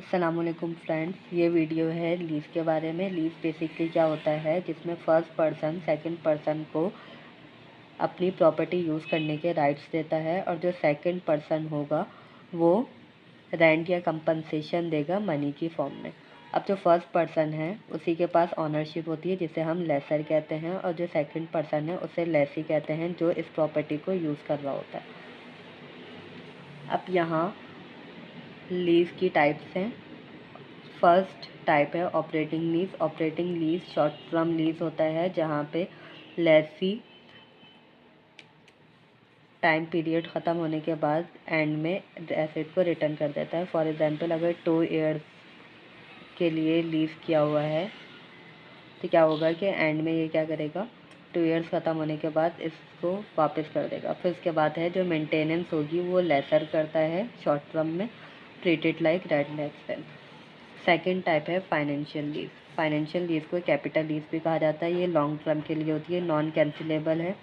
अस्सलामुअलैकुम फ्रेंड्स, ये वीडियो है लीज़ के बारे में। लीज़ बेसिकली क्या होता है, जिसमें फर्स्ट पर्सन सेकंड पर्सन को अपनी प्रॉपर्टी यूज़ करने के राइट्स देता है और जो सेकंड पर्सन होगा वो रेंट या कंपनसेशन देगा मनी की फॉर्म में। अब जो फर्स्ट पर्सन है उसी के पास ऑनरशिप होती है, जिसे हम लेसर कहते हैं, और जो सेकंड पर्सन है उसे लेसी कहते हैं, जो इस प्रॉपर्टी को यूज़ कर रहा होता है। अब यहाँ लीज़ की टाइप्स हैं। फर्स्ट टाइप है operating lease. Operating lease short term lease होता है, जहाँ पे लेसी टाइम पीरियड ख़त्म होने के बाद एंड में एसेट को रिटर्न कर देता है। फॉर एग्जांपल, अगर 2 ईयर्स के लिए लीज किया हुआ है तो क्या होगा कि एंड में ये क्या करेगा, 2 ईयर्स ख़त्म होने के बाद इसको वापस कर देगा। फिर उसके बाद है जो मेंटेनेंस होगी वो लेसर करता है शॉर्ट टर्म में, treated like rent expense. Second type है फाइनेंशियल लीज। फाइनेंशियल लीज को कैपिटल लीज भी कहा जाता है। ये लॉन्ग टर्म के लिए होती है, नॉन कैंसिलेबल है।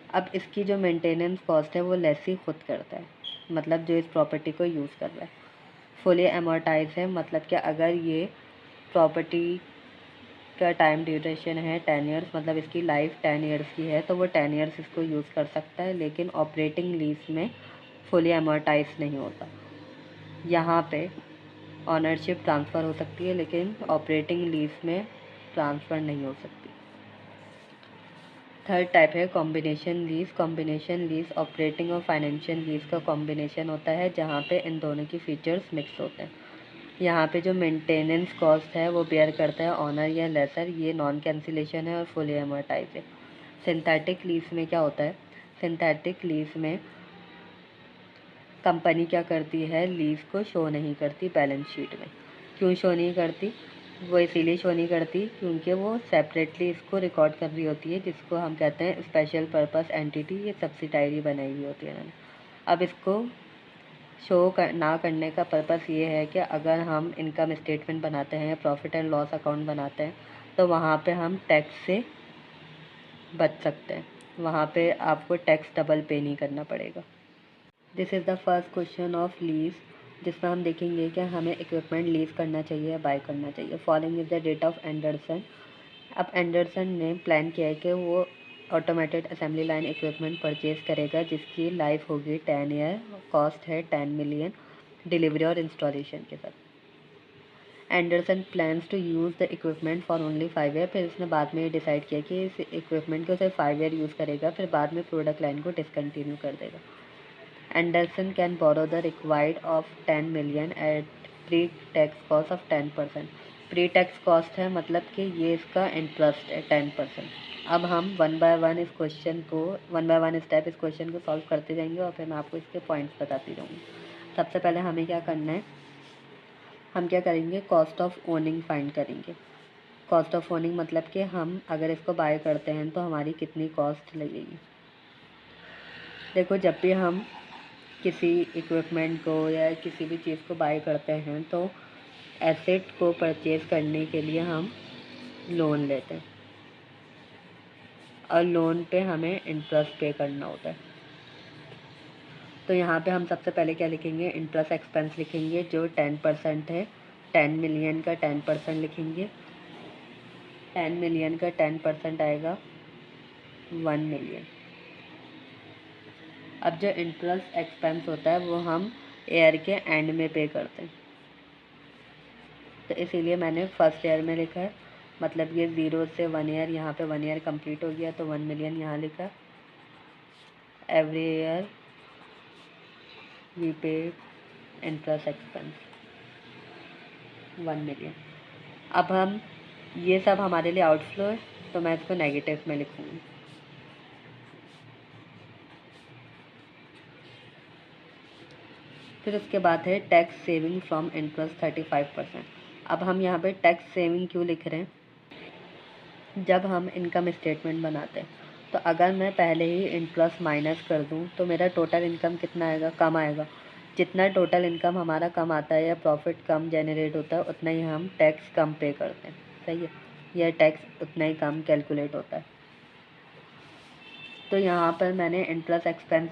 अब इसकी जो मेंटेनेंस कॉस्ट है वो लेसी खुद करता है, मतलब जो इस प्रॉपर्टी को यूज़ कर रहा है। फुली अमोर्टाइज है, मतलब कि अगर ये प्रॉपर्टी का टाइम ड्यूरेशन है 10 ईयर्स, मतलब इसकी लाइफ 10 ईयर्स की है, तो वो 10 ईयर्स इसको यूज़ कर सकता है। लेकिन ऑपरेटिंग लीज में फुली अमोर्टाइज नहीं होता। यहाँ पे ऑनरशिप ट्रांसफ़र हो सकती है, लेकिन ऑपरेटिंग लीज में ट्रांसफ़र नहीं हो सकती। थर्ड टाइप है combination lease. Combination lease operating और फाइनेंशियल लीज का कॉम्बिनेशन होता है, जहाँ पे इन दोनों की फीचर्स मिक्स होते हैं। यहाँ पे जो मेंटेनेंस कॉस्ट है वो बेयर करता है ऑनर या लेसर। ये नॉन कैंसिलेशन है और फुली अमोर्टाइज है। सिंथेटिक लीज में क्या होता है, सिंथेटिक लीज में कंपनी क्या करती है, लीज को शो नहीं करती बैलेंस शीट में। क्यों शो नहीं करती, वो इसीलिए शो नहीं करती क्योंकि वो सेपरेटली इसको रिकॉर्ड कर रही होती है, जिसको हम कहते हैं स्पेशल पर्पस एंटिटी। ये सब्सिडायरी बनाई हुई होती है इन्होंने। अब इसको ना करने का पर्पस ये है कि अगर हम इनकम स्टेटमेंट बनाते हैं या प्रॉफिट एंड लॉस अकाउंट बनाते हैं तो वहाँ पे हम टैक्स से बच सकते हैं। वहाँ पे आपको टैक्स डबल पे नहीं करना पड़ेगा। This is the first question of lease, जिसमें हम देखेंगे कि हमें इक्विपमेंट लीज करना चाहिए या बाय करना चाहिए। Following is the date of Anderson. अब एंडरसन ने प्लान किया है कि वो automated assembly line equipment purchase करेगा, जिसकी लाइफ होगी 10 ईयर, कॉस्ट है 10 मिलियन, डिलीवरी और इंस्टॉलेशन के साथ। Anderson plans to use the equipment for only 5 year. फिर उसने बाद में ये डिसाइड किया कि इस इक्विपमेंट को सिर्फ 5 ईयर यूज़ करेगा, फिर बाद में प्रोडक्ट लाइन को डिसकंटिन्यू कर देगा। Anderson can borrow the required of 10 million at pre-tax cost of 10%। Pre-tax cost है, मतलब कि ये इसका इंटरेस्ट है 10%। अब हम वन बाय वन स्टेप इस क्वेश्चन को सॉल्व करते जाएंगे और फिर मैं आपको इसके पॉइंट्स बताती रहूँगी। सबसे पहले हमें क्या करना है, हम क्या करेंगे, कॉस्ट ऑफ ओनिंग फाइंड करेंगे। कॉस्ट ऑफ ओनिंग मतलब कि हम अगर इसको बाय करते हैं तो हमारी कितनी कॉस्ट लगेगी। देखो, जब भी हम किसी इक्विपमेंट को या किसी भी चीज़ को बाय करते हैं तो एसेट को परचेज़ करने के लिए हम लोन लेते हैं और लोन पे हमें इंटरेस्ट पे करना होता है। तो यहाँ पे हम सबसे पहले क्या लिखेंगे, इंटरेस्ट एक्सपेंस लिखेंगे जो 10% है। 10 मिलियन का 10% लिखेंगे। 10 मिलियन का 10% आएगा 1 मिलियन। अब जो इंटरेस्ट एक्सपेंस होता है वो हम ईयर के एंड में पे करते हैं, तो इसीलिए मैंने फर्स्ट ईयर में लिखा है। मतलब ये 0 से 1 ईयर, यहाँ पे 1 ईयर कंप्लीट हो गया तो 1 मिलियन यहाँ लिखा। एवरी ईयर वी पे इंटरेस्ट एक्सपेंस 1 मिलियन। अब हम ये सब हमारे लिए आउटफ्लो है, तो मैं इसको नेगेटिव में लिखूँगी। फिर उसके बाद है टैक्स सेविंग फ्रॉम इंटरेस्ट 35%। अब हम यहाँ पे टैक्स सेविंग क्यों लिख रहे हैं, जब हम इनकम स्टेटमेंट बनाते हैं तो अगर मैं पहले ही इंटरेस्ट माइनस कर दूँ तो मेरा टोटल इनकम कितना आएगा, कम आएगा। जितना टोटल इनकम हमारा कम आता है या प्रॉफिट कम जनरेट होता है उतना ही हम टैक्स कम पे करते हैं। सही है, यह टैक्स उतना ही कम कैलकुलेट होता है। तो यहाँ पर मैंने इंटरेस्ट एक्सपेंस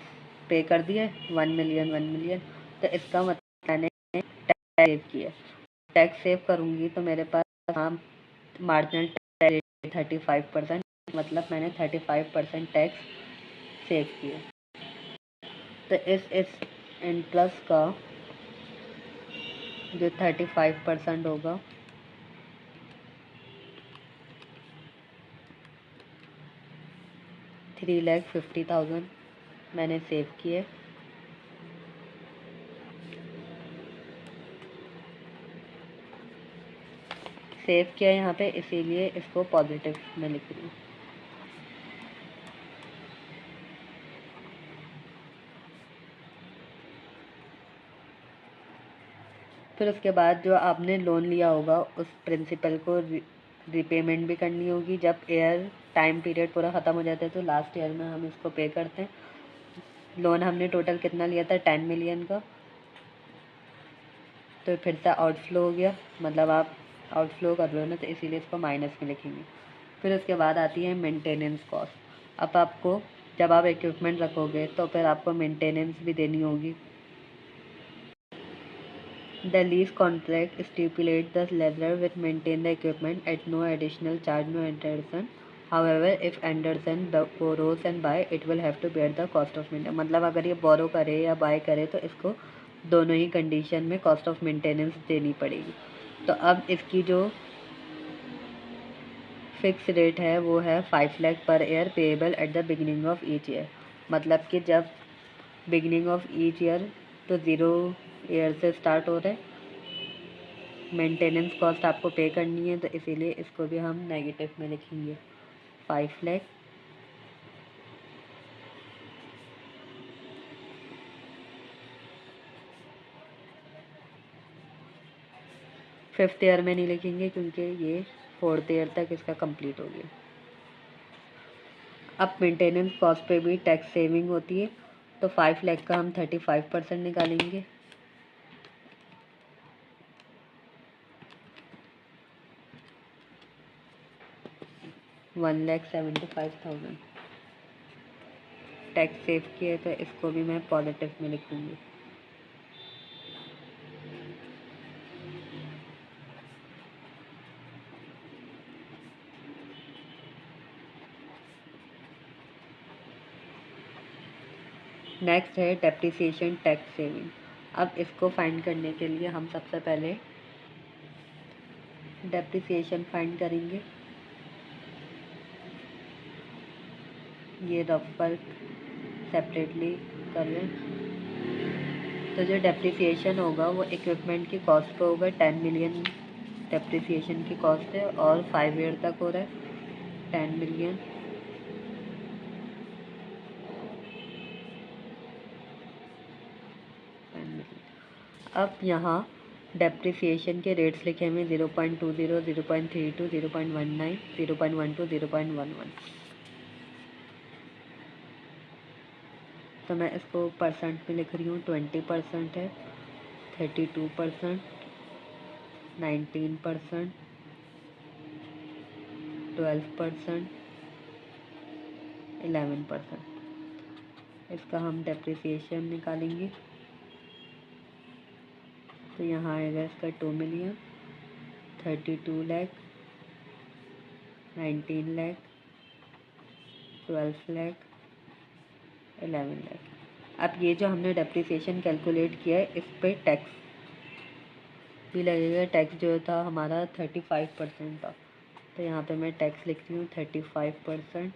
पे कर दिए 1 मिलियन 1 मिलियन, तो इसका मतलब मैंने सेव किया, टैक्स सेव करूँगी तो मेरे पास हाँ मार्जिनल टैक्स 35%, मतलब मैंने 35% टैक्स सेव किया। तो इस इंटरेस्ट का जो 35% होगा, $3,50,000 मैंने सेव किए। सेव किया यहाँ पे, इसीलिए इसको पॉजिटिव में लिख रही हूँ। फिर उसके बाद जो आपने लोन लिया होगा उस प्रिंसिपल को रिपेमेंट भी करनी होगी। जब ईयर टाइम पीरियड पूरा ख़त्म हो जाता है तो लास्ट ईयर में हम इसको पे करते हैं। लोन हमने टोटल कितना लिया था, 10 मिलियन का, तो फिर से आउटफ्लो हो गया, मतलब आप आउटफ्लो कर रहे हो ना, तो इसीलिए इसको माइनस में लिखेंगे। फिर उसके बाद आती है मेंटेनेंस कॉस्ट। अब आपको जब आप इक्विपमेंट रखोगे तो फिर आपको मेंटेनेंस भी देनी होगी। The lease contract stipulates the lessor will maintain the equipment at no additional charge, no Anderson. However, if Anderson borrows and buy, it will have to bear the cost of maintenance. मतलब अगर ये बोरो करे या bye करे तो इसको दोनों ही condition में कॉस्ट ऑफ मेंटेनेंस देनी पड़ेगी। तो अब इसकी जो फिक्स रेट है वो है 5 lakh per year, payable at the beginning of each year. मतलब कि जब बिगिनिंग ऑफ ईच ईयर तो 0 ईयर से स्टार्ट हो रहा है, मेंटेनेंस कॉस्ट आपको पे करनी है, तो इसीलिए इसको भी हम नेगेटिव में लिखेंगे 5 लाख। फिफ्थ ईयर में नहीं लिखेंगे क्योंकि ये 4th ईयर तक इसका कंप्लीट हो गया। अब मेंटेनेंस कॉस्ट पे भी टैक्स सेविंग होती है, तो 5 लाख का हम 35% निकालेंगे। $1,75,000 टैक्स सेव किए, तो इसको भी मैं पॉजिटिव में लिखूँगी। नेक्स्ट है डेप्रिसिएशन टैक्स सेविंग। अब इसको फाइंड करने के लिए हम सबसे पहले डेप्रिसिएशन फाइंड करेंगे। ये रफ वर्क सेपरेटली कर लें। तो जो डेप्रिसिएशन होगा वो इक्विपमेंट की कॉस्ट पे होगा। 10 मिलियन डेप्रिसिएशन की कॉस्ट है और 5 ईयर तक हो रहा है। 10 मिलियन अब यहाँ डेप्रिसिएशन के रेट्स लिखे हुए 0.20, 0.32, 0.19, 0.12, 0.11। तो मैं इसको परसेंट में लिख रही हूँ। 20% है, 32%, 19%, 12%, 11%। इसका हम डेप्रिसिएशन निकालेंगे तो यहाँ आएगा इसका 2 मिलियन, 32 लाख, 19 लाख, 12 लाख, 11 लाख। अब ये जो हमने डेप्रिसिएशन कैलकुलेट किया है इस पर टैक्स भी लगेगा। टैक्स जो था हमारा 35% था, तो यहाँ पे मैं टैक्स लिख रही हूँ 35%।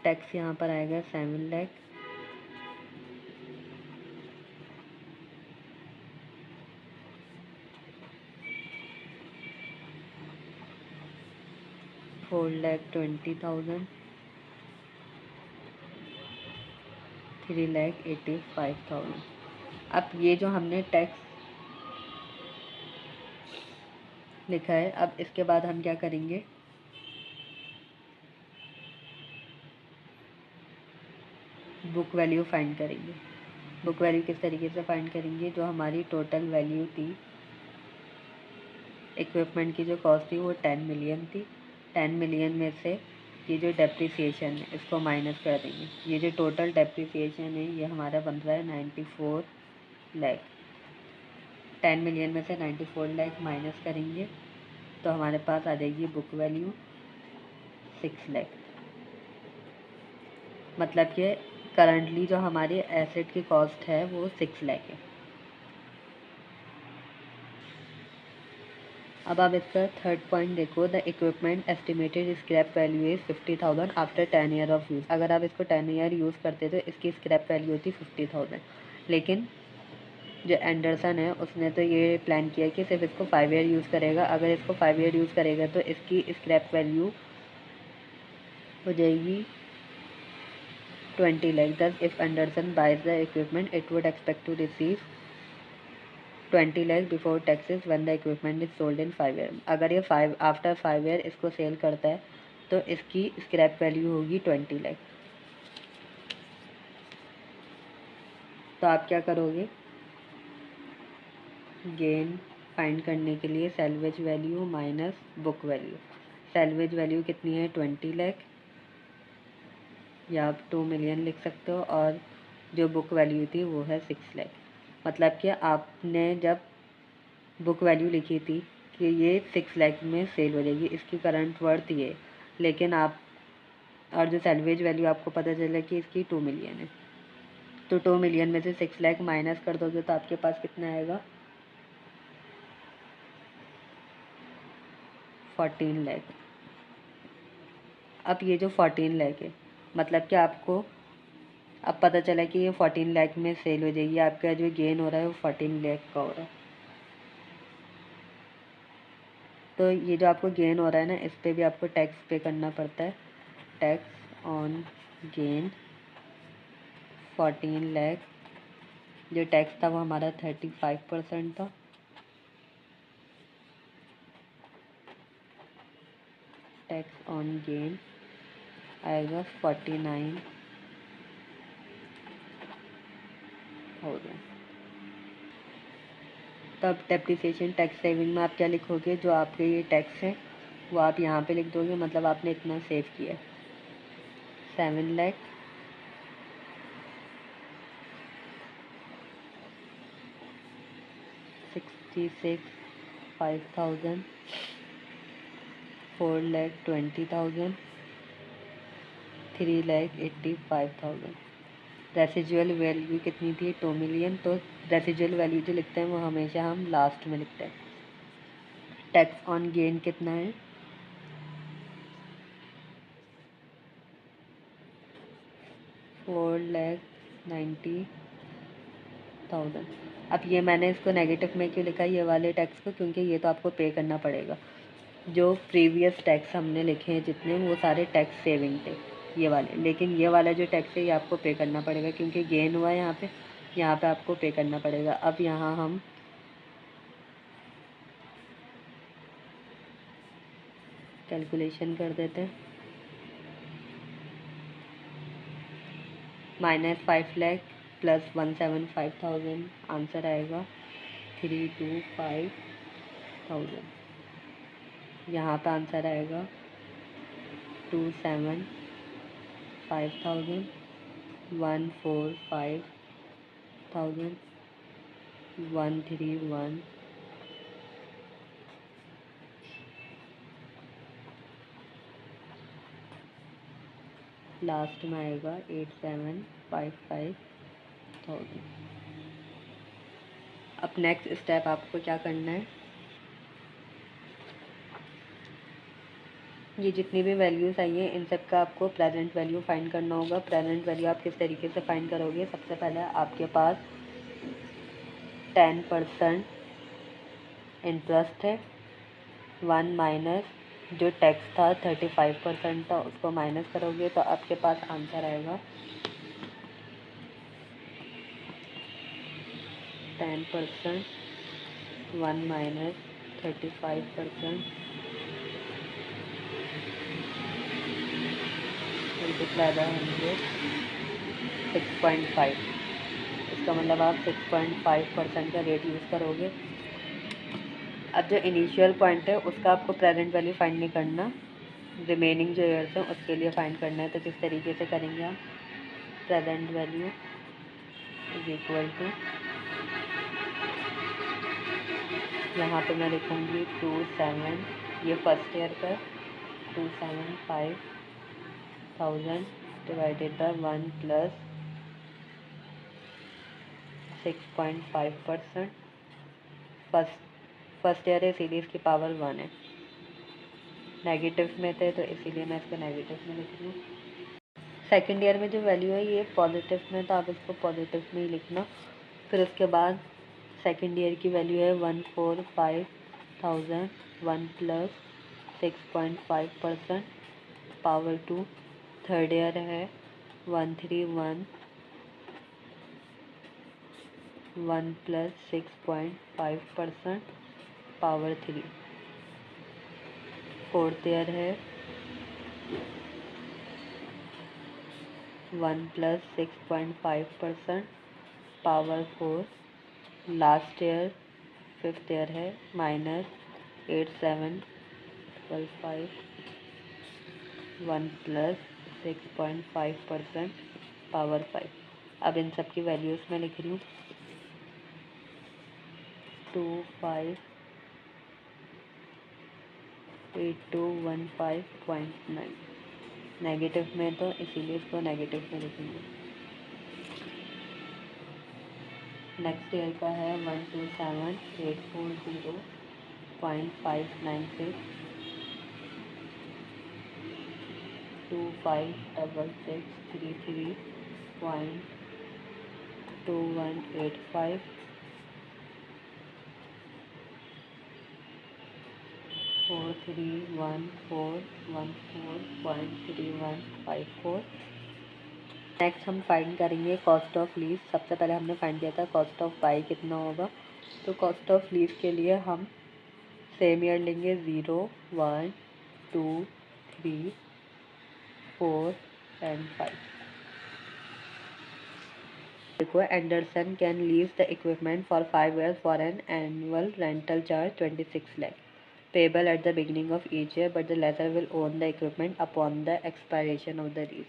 टैक्स यहाँ पर आएगा 7 लाख, $4,20,000, 3,85,000। अब ये जो हमने टैक्स लिखा है, अब इसके बाद हम क्या करेंगे, बुक वैल्यू फाइंड करेंगे। बुक वैल्यू किस तरीके से फाइंड करेंगे, जो हमारी टोटल वैल्यू थी इक्विपमेंट की जो कॉस्ट थी वो 10 मिलियन थी। 10 मिलियन में से ये जो डेप्रिसिएशन है इसको माइनस कर देंगे। ये जो टोटल डेप्रिसिएशन है ये हमारा बन रहा है 94 लाख। 10 मिलियन में से 94 लाख माइनस करेंगे तो हमारे पास आ जाएगी बुक वैल्यू 6 लाख। मतलब कि करंटली जो हमारी एसेट की कॉस्ट है वो 6 लाख है। अब आप इसका थर्ड पॉइंट देखो, the equipment estimated scrap value is 50,000 after 10 year of use. अगर आप इसको 10 ईयर यूज़ करते तो इसकी स्क्रैप वैल्यू होती 50,000। लेकिन जो एंडरसन है उसने तो ये प्लान किया कि सिर्फ इसको 5 ईयर यूज़ करेगा। अगर इसको 5 ईयर यूज़ करेगा तो इसकी स्क्रैप वैल्यू हो जाएगी 20 लाख। दस if Anderson buys the equipment it would expect to receive 20 lakh before taxes when the equipment is sold in 5 year. अगर ये 5 आफ्टर 5 ईयर इसको सेल करता है तो इसकी स्क्रैप वैल्यू होगी 20 लाख। तो आप क्या करोगे, गेन फाइंड करने के लिए salvage value minus book value. Salvage value कितनी है 20 लाख, या आप 2 मिलियन लिख सकते हो, और जो बुक वैल्यू थी वो है 6 लाख। मतलब कि आपने जब बुक वैल्यू लिखी थी कि ये 6 लाख में सेल हो जाएगी, इसकी करंट वर्थ ये, लेकिन आप और जो सैल्वेज वैल्यू आपको पता चला कि इसकी 2 मिलियन है। तो 2 मिलियन में से 6 लाख माइनस कर दोगे तो आपके पास कितना आएगा, 14 लाख। अब ये जो 14 लाख है मतलब कि आपको अब पता चला कि ये 14 लाख में सेल हो जाएगी। आपका जो गेन हो रहा है वो 14 लाख का हो रहा है। तो ये जो आपको गेन हो रहा है ना, इस पर भी आपको टैक्स पे करना पड़ता है। टैक्स ऑन गेन 14 लाख, जो टैक्स था वो हमारा 35% था। टैक्स ऑन गेन आएगा 49,000। तब डेप्रिसिएशन टैक्स सेविंग में आप क्या लिखोगे, जो आपके ये टैक्स है वो आप यहाँ पे लिख दोगे। मतलब आपने इतना सेव किया 7 लाख 66,500, 4 लाख 20,000, 3 लाख 85,000। रेसिजुअल वैल्यू कितनी थी 2 मिलियन। तो रेसिजुअल वैल्यू जो लिखते हैं वो हमेशा हम लास्ट में लिखते हैं। टैक्स ऑन गेन कितना है 4,90,000। अब ये मैंने इसको नेगेटिव में क्यों लिखा ये वाले टैक्स को, क्योंकि ये तो आपको पे करना पड़ेगा। जो प्रीवियस टैक्स हमने लिखे हैं जितने, वो सारे टैक्स सेविंग थे ये वाले, लेकिन ये वाला जो टैक्स है ये आपको पे करना पड़ेगा क्योंकि गेन हुआ है यहाँ पे आपको पे करना पड़ेगा। अब यहाँ हम कैलकुलेशन कर देते हैं। -5 लाख प्लस 175,000 आंसर आएगा 325,000। यहाँ पे आंसर आएगा 275,000, 145,000, 131, लास्ट में आएगा 8755,000। अब नेक्स्ट स्टेप आपको क्या करना है, ये जितनी भी वैल्यूज़ आई हैं इन सब का आपको प्रेजेंट वैल्यू फाइंड करना होगा। प्रेजेंट वैल्यू आप किस तरीके से फाइंड करोगे, सबसे पहले आपके पास 10% इंटरेस्ट है, 1 माइनस जो टैक्स था 35% था उसको माइनस करोगे तो आपके पास आंसर आएगा 10%, 1 माइनस 35% मल्टीप्लाई बाय 100, 6.5। इसका मतलब आप 6.5% का रेट यूज़ करोगे। अब जो इनिशियल पॉइंट है उसका आपको प्रेजेंट वैल्यू फाइंड नहीं करना, रिमेनिंग जो ईयर्स हैं उसके लिए फाइंड करना है। तो किस तरीके से करेंगे हम, present value is equal to, यहाँ पे मैं लिखूँगी 27, ये फर्स्ट ईयर का 275,000 divided by 1 plus 6.5%। First year है इसीलिए इसकी पावर 1 है, नेगेटिव में थे तो इसीलिए मैं इसको नेगेटिव में लिख रही हूँ। सेकेंड ईयर में जो वैल्यू है ये पॉजिटिव में, तो आप इसको पॉजिटिव में ही लिखना। फिर उसके बाद सेकेंड ईयर की वैल्यू है 145,000, 1 प्लस 6.5% पावर 2। थर्ड ईयर है 131, 1 प्लस 6.5% पावर 3। फोर्थ ईयर है 1 plus 6.5% power 4। Last year fifth year है -8755, 1 प्लस 6.5% पावर 5। अब इन सब की वैल्यूज़ मैं लिख रही हूँ, 258215.9, नेगेटिव में तो इसीलिए इसको नेगेटिव में लिखेंगे। नेक्स्ट ईयर का है 127,840.596, 256633.2185, 431414.3154। नेक्स्ट हम फाइंड करेंगे कॉस्ट ऑफ लीज। सबसे पहले हमने फाइंड किया था कॉस्ट ऑफ बाई कितना होगा, तो कॉस्ट ऑफ लीज के लिए हम सेम ईयर लेंगे 0, 1, 2, 3, 4 एंड 5। देखो, Anderson can lease the equipment for 5 years for an annual rental charge 26 lakh payable at the beginning of each year, but the lessor will own the equipment upon the expiration of the lease.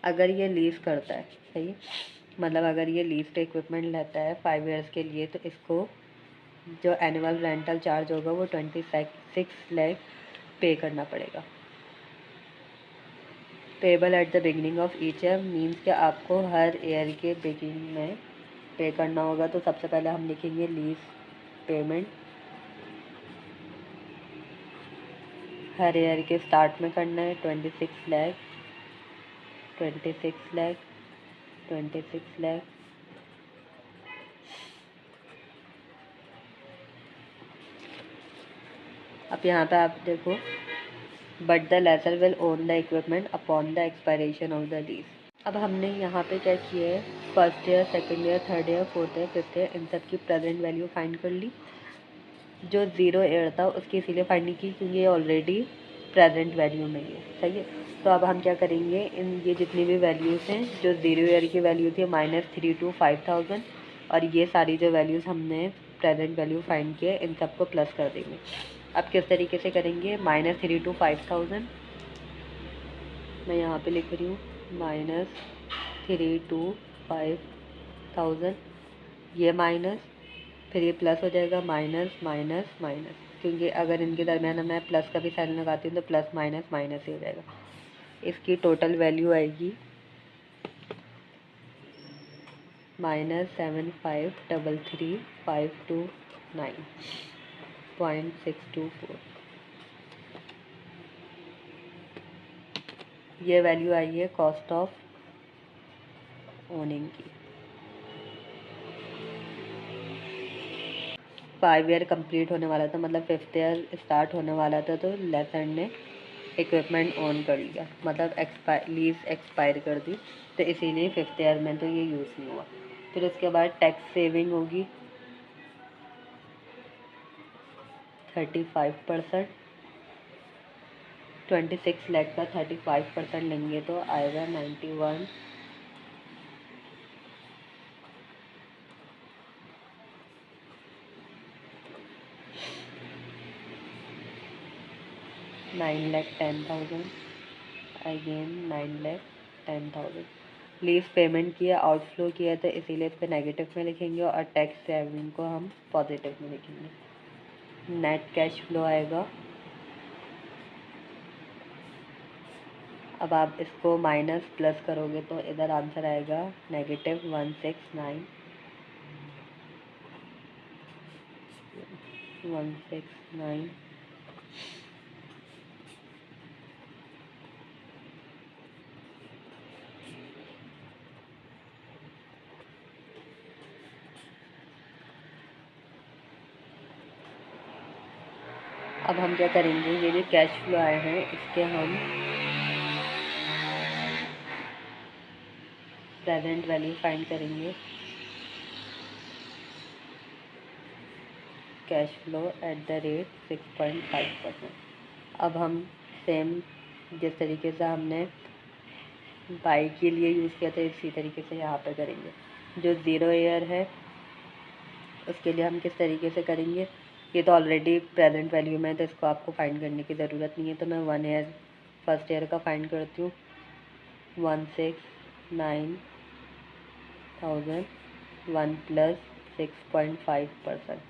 अगर ये lease करता है, सही, मतलब अगर ये lease पे equipment लेता है 5 years के लिए, तो इसको जो एनुअल रेंटल चार्ज होगा वो 26 लाख पे करना पड़ेगा। Payable at the beginning of each year means कि आपको हर ईयर के बिगिनिंग में पे करना होगा। तो सबसे पहले हम लिखेंगे लीज पेमेंट, हर ईयर के स्टार्ट में करना है 26 लाख, 26 लाख, 26 लाख। अब यहाँ पे आप देखो, but the lessor will own the equipment upon the expiration of the lease. अब हमने यहाँ पे क्या किया है, first year, second year, third year, fourth year, fifth year, इन सब की प्रेजेंट वैल्यू फाइंड कर ली। जो 0 ईयर था उसकी इसीलिए फाइंड नहीं की क्योंकि ये ऑलरेडी प्रेजेंट वैल्यू में है, सही है। तो अब हम क्या करेंगे, इन ये जितनी भी वैल्यूज़ हैं, जो 0 ईयर की वैल्यू थी -325,000, और ये सारी जो वैल्यूज़ हमने प्रेजेंट वैल्यू फाइंड किए इन सबको प्लस कर देंगे। अब किस तरीके से करेंगे, -325,000 मैं यहाँ पे लिख रही हूँ, -325,000, ये माइनस, फिर ये प्लस हो जाएगा, माइनस माइनस माइनस, क्योंकि अगर इनके दरमियान मैं प्लस का भी साइन लगाती हूँ तो प्लस माइनस माइनस ही हो जाएगा। इसकी टोटल वैल्यू आएगी -7533529.624। ये वैल्यू आई है कॉस्ट ऑफ ओनिंग की। 5 ईयर कंप्लीट होने वाला था, मतलब 5th ईयर स्टार्ट होने वाला था, तो लेसर ने इक्विपमेंट ऑन कर लिया, मतलब लीज एक्सपायर कर दी, तो इसीलिए 5th ईयर में तो ये यूज़ नहीं हुआ। फिर उसके बाद टैक्स सेविंग होगी 35%, 26 लाख का 35% लेंगे तो आएगा 91, 9,10,000, अगेन 9,10,000। लीज पेमेंट किया, आउटफ्लो किया, तो इसीलिए इस पर नेगेटिव में लिखेंगे और टैक्स रेवेन्यू को हम पॉजिटिव में लिखेंगे। नेट कैश फ्लो आएगा। अब आप इसको माइनस प्लस करोगे तो इधर आंसर आएगा -169, 169। अब हम क्या करेंगे, ये जो कैश फ्लो आए हैं इसके हम प्रेजेंट वैल्यू फाइंड करेंगे। Cash flow at the rate 6.5%। अब हम सेम जिस तरीके से हमने बाई के लिए यूज़ किया था इसी तरीके से यहाँ पे करेंगे। जो 0 ईयर है उसके लिए हम किस तरीके से करेंगे, ये तो ऑलरेडी प्रेजेंट वैल्यू में है तो इसको आपको फाइंड करने की ज़रूरत नहीं है। तो मैं 1 ईयर फर्स्ट ईयर का फाइंड करती हूँ। 1,69,000, 1 + 6.5%।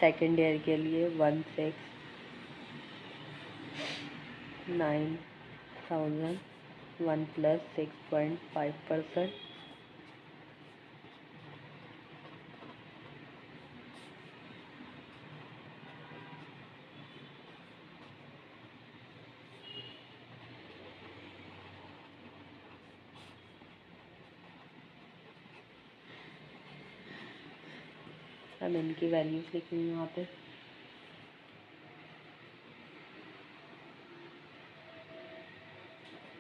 सेकेंड ईयर के लिए 1,69,000, 1 + 6.5%। हम इनकी वैल्यूज लिखेंगे यहाँ पे।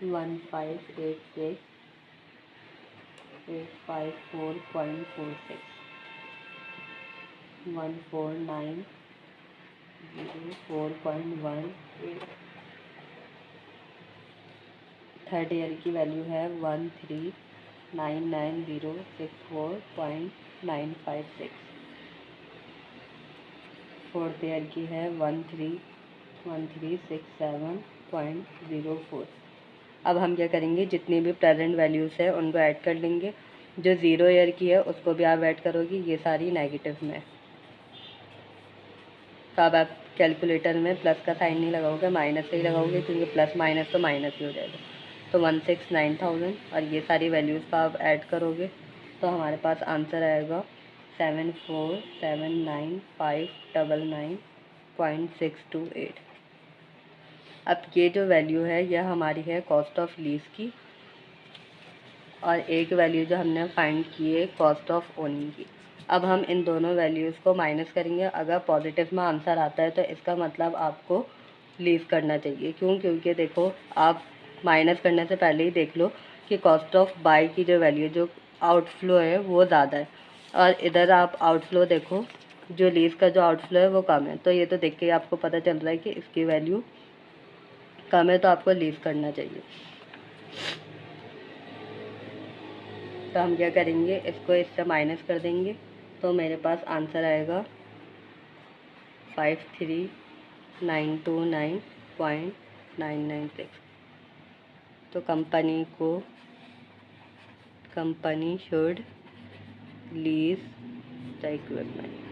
वन 1,586,854.46, 1,490,4.18। थर्ड ईयर की वैल्यू है 1,399,064.956। फोर्थ ईयर की है 1,313,670.04। अब हम क्या करेंगे, जितनी भी प्रेजेंट वैल्यूज़ है उनको ऐड कर लेंगे। जो 0 ईयर की है उसको भी आप ऐड करोगे, ये सारी नेगेटिव में। तो अब आप कैलकुलेटर में प्लस का साइन नहीं लगाओगे, माइनस से ही लगाओगे, क्योंकि प्लस माइनस तो माइनस ही हो जाएगा। तो 1,69,000 और ये सारी वैल्यूज़ का आप ऐड करोगे तो हमारे पास आंसर आएगा 74,795,99.628। अब ये जो वैल्यू है यह हमारी है कॉस्ट ऑफ लीज़ की, और एक वैल्यू जो हमने फाइंड की है कॉस्ट ऑफ ओनिंग की। अब हम इन दोनों वैल्यूज़ को माइनस करेंगे। अगर पॉजिटिव में आंसर आता है तो इसका मतलब आपको लीव करना चाहिए। क्यों? क्योंकि देखो, आप माइनस करने से पहले ही देख लो कि कॉस्ट ऑफ बाई की जो वैल्यू, जो आउटफ्लो है वो ज़्यादा है, और इधर आप आउटफ्लो देखो, जो लीज का जो आउटफ्लो है वो कम है। तो ये तो देख के आपको पता चल रहा है कि इसकी वैल्यू कम है, तो आपको लीव करना चाहिए। तो हम क्या करेंगे, इसको इससे माइनस कर देंगे तो मेरे पास आंसर आएगा 53,929.996। तो company should lease the equipment.